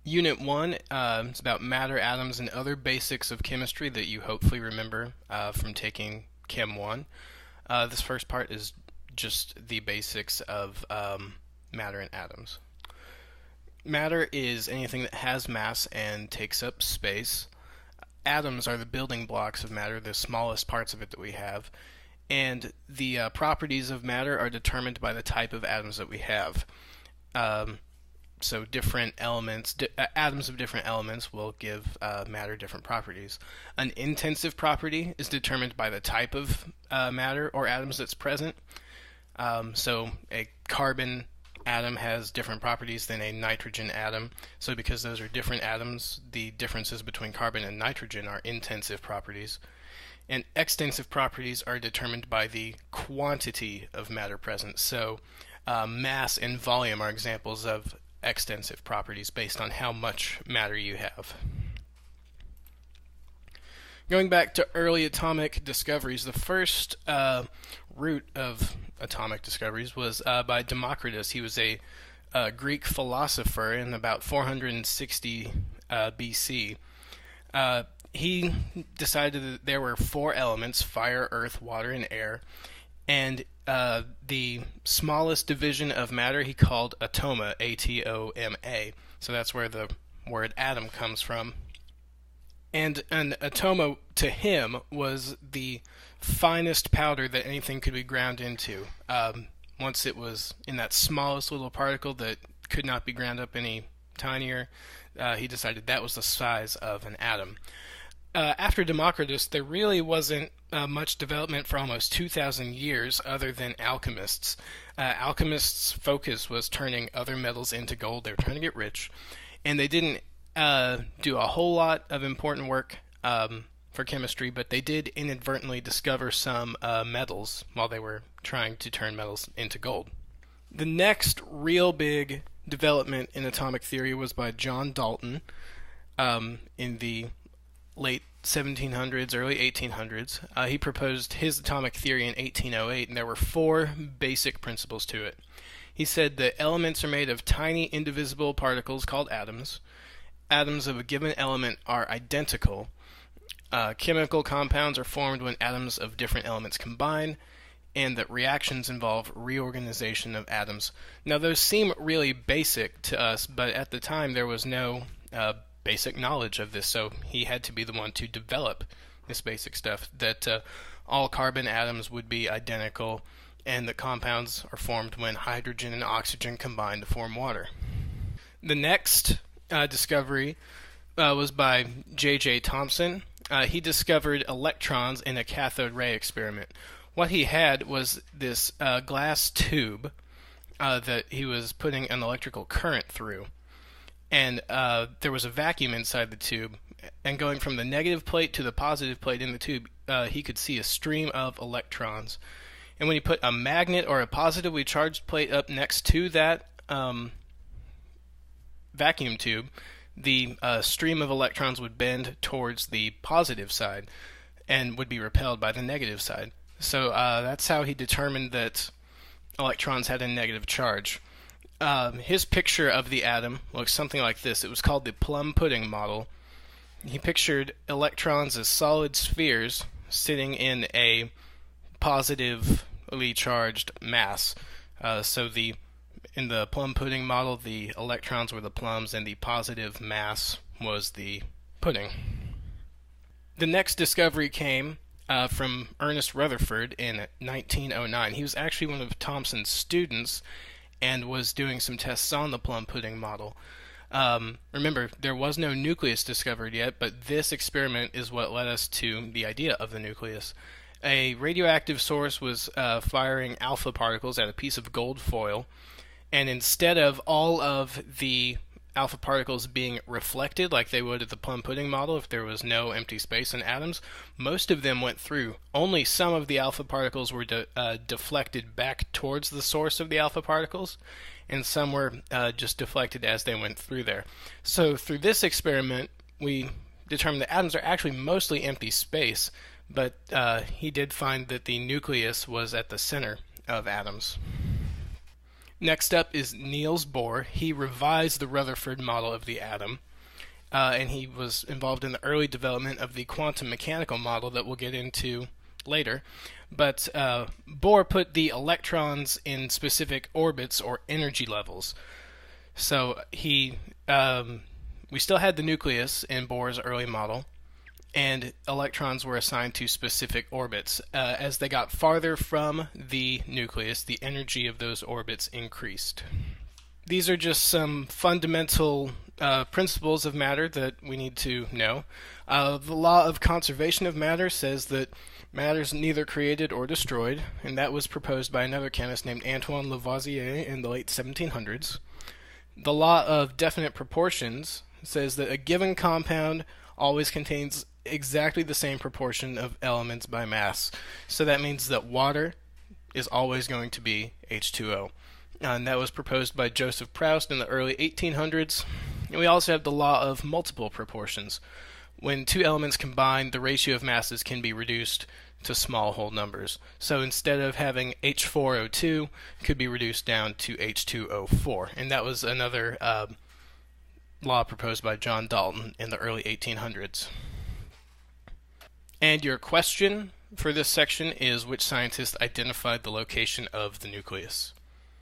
Unit 1 is about matter, atoms, and other basics of chemistry that you hopefully remember from taking Chem 1. This first part is just the basics of matter and atoms. Matter is anything that has mass and takes up space. Atoms are the building blocks of matter, the smallest parts of it that we have. And the properties of matter are determined by the type of atoms that we have. So different elements, atoms of different elements will give matter different properties. An intensive property is determined by the type of matter or atoms that's present. So a carbon atom has different properties than a nitrogen atom. So because those are different atoms, the differences between carbon and nitrogen are intensive properties. And extensive properties are determined by the quantity of matter present. So mass and volume are examples of extensive properties based on how much matter you have. Going back to early atomic discoveries, the first root of atomic discoveries was by Democritus. He was a Greek philosopher in about 460 BC. He decided that there were four elements: fire, earth, water, and air. And the smallest division of matter he called atoma, A-T-O-M-A. So that's where the word atom comes from. And an atoma, to him, was the finest powder that anything could be ground into. Once it was in that smallest little particle that could not be ground up any tinier, he decided that was the size of an atom. After Democritus, there really wasn't much development for almost 2,000 years other than alchemists. Alchemists' focus was turning other metals into gold. They were trying to get rich. And they didn't do a whole lot of important work for chemistry, but they did inadvertently discover some metals while they were trying to turn metals into gold. The next real big development in atomic theory was by John Dalton in the late 1700s, early 1800s. He proposed his atomic theory in 1808, and there were four basic principles to it. He said that elements are made of tiny indivisible particles called atoms. Atoms of a given element are identical. Chemical compounds are formed when atoms of different elements combine, and that reactions involve reorganization of atoms. Now, those seem really basic to us, but at the time there was no basic knowledge of this, so he had to be the one to develop this basic stuff, that all carbon atoms would be identical, and that compounds are formed when hydrogen and oxygen combine to form water. The next discovery was by J.J. Thompson. He discovered electrons in a cathode ray experiment. What he had was this glass tube that he was putting an electrical current through. And there was a vacuum inside the tube, and going from the negative plate to the positive plate in the tube, he could see a stream of electrons. And when he put a magnet or a positively charged plate up next to that vacuum tube, the stream of electrons would bend towards the positive side and would be repelled by the negative side. So that's how he determined that electrons had a negative charge. His picture of the atom looks something like this. It was called the plum pudding model. He pictured electrons as solid spheres sitting in a positively charged mass. So in the plum pudding model, the electrons were the plums and the positive mass was the pudding. The next discovery came from Ernest Rutherford in 1909. He was actually one of Thompson's students and was doing some tests on the plum pudding model. Remember, there was no nucleus discovered yet, but this experiment is what led us to the idea of the nucleus. A radioactive source was firing alpha particles at a piece of gold foil, and instead of all of the alpha particles being reflected like they would at the plum pudding model if there was no empty space in atoms, most of them went through. Only some of the alpha particles were deflected back towards the source of the alpha particles, and some were just deflected as they went through there. So through this experiment, we determined that atoms are actually mostly empty space, but he did find that the nucleus was at the center of atoms. Next up is Niels Bohr. He revised the Rutherford model of the atom, and he was involved in the early development of the quantum mechanical model that we'll get into later. But Bohr put the electrons in specific orbits or energy levels. So we still had the nucleus in Bohr's early model, and electrons were assigned to specific orbits. As they got farther from the nucleus, the energy of those orbits increased. These are just some fundamental principles of matter that we need to know. The law of conservation of matter says that matter is neither created or destroyed, and that was proposed by another chemist named Antoine Lavoisier in the late 1700s. The law of definite proportions says that a given compound always contains exactly the same proportion of elements by mass. So that means that water is always going to be H2O. And that was proposed by Joseph Proust in the early 1800s. And we also have the law of multiple proportions. When two elements combine, the ratio of masses can be reduced to small whole numbers. So instead of having H4O2, it could be reduced down to H2O4. And that was another law proposed by John Dalton in the early 1800s. And your question for this section is, which scientist identified the location of the nucleus?